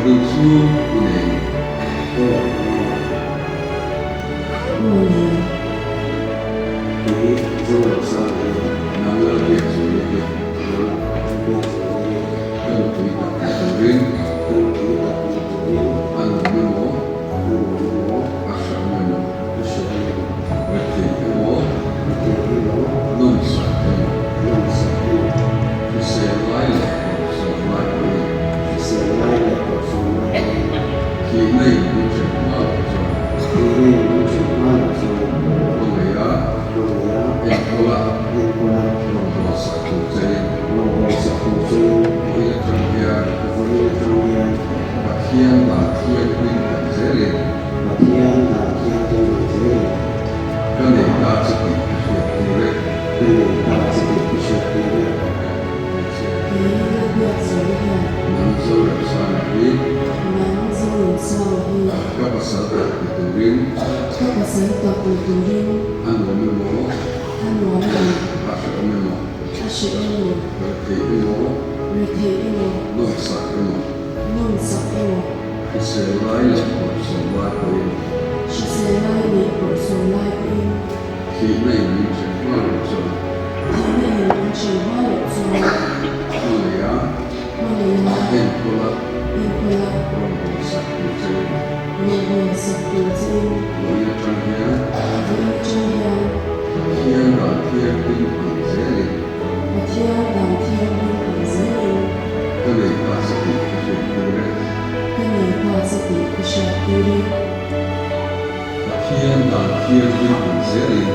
đi xuống này cái dấu là sao nằm ở việc xử lý việc cái lục thủy tập tự riêng ăn với mổ ác sản với mổ việc thì cái mổ nông sản cái xe lái là xe lái khi này những chuyện mà con người á em cô là lòng đồ sạch của chế với trong kia và thiên là thiên linh cảnh dễ liền cái này ta sẽ bị việc tu lệ nắm dấu làm sao là biết các bác sở tập của tu riêng ăn uống với mổ bác sở với mổ rồi thì với mổ nông sản với mổ cái xe lái là một số lái của em khi này những chuyện hoa lục rồi con người á em cô là lòng đồ sạch của chế với trong kia thiên là thiên linh cảnh dễ liền cái này ta sẽ bị cái chuyện tu lệ và thiên là thiên linh cảnh dễ liền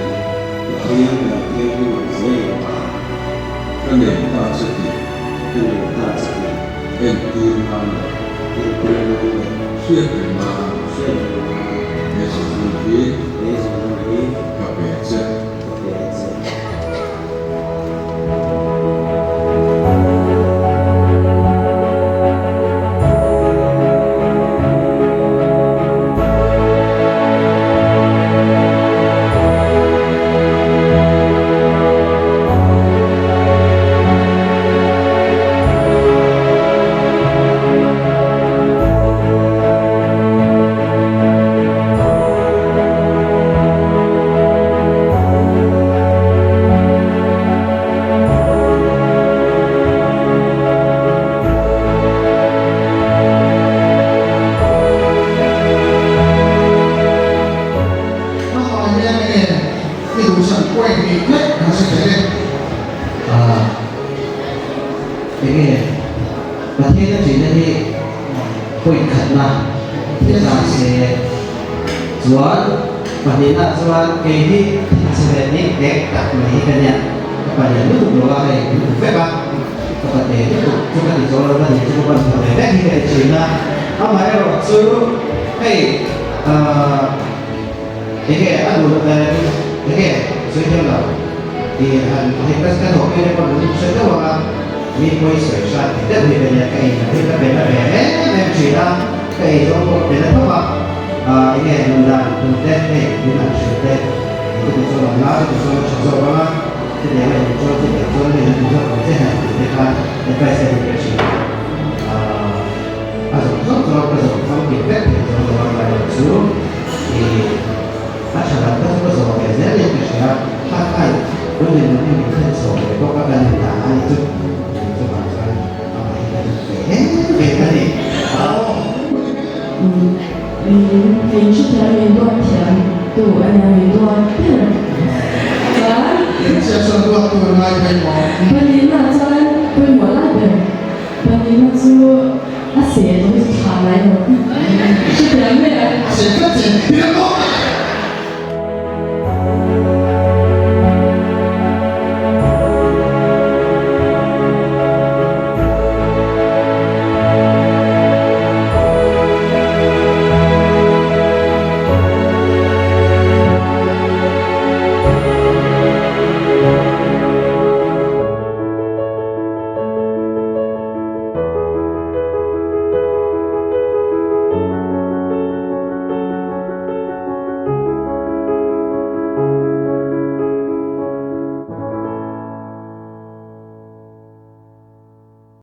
cái này ta sẽ bị em tin ăn thiết để mà để sử dụng khí và bể chất và thế nó chỉ là đi quên khẩn mà thì ta sẽ chúa và đến là chúa cái đi sẽ đến để đặt mấy cái này và để lúc đó là để phép bác và để tiếp tục chúng ta thì cho nó là để chúng ta phải để khi để chỉ là không phải đâu sư hey cái ăn uống cái suy cho là thì hình cái hộ kia còn được suy cho làมีคุยเสียชาติได้มีเป็นยังไงที่จะเป็นอะไรเป็นชีวิตไอ้ตัวเป็นอะไรเพราะว่าเนี่ยมันดันมันเต้นเนี่ยมันดันชีวิตเนี่ยที่เป็นส่วนหน้าที่เป็นส่วนชอบว่าที่เนี่ยเป็นส่วนที่เป็นส่วนเนี่ยเป็นส่วนของที่ไหนที่การในการเสด็จชีวิตอาจจะต้องเราประสบความผิดพลาดในส่วนของเราสูงที่อาจจะต้องประสบความเสียหายที่ชีวิตถ้าใครรู้เรื่องนี้มีขั้นสองเลยก็การศึกษาอันนี้เป็นอะไร你是条云多甜，对我而言云多变。啊？接受多来陪我。本年那在陪我那边，本年那就那写东西传来了，是表妹。写个简别说。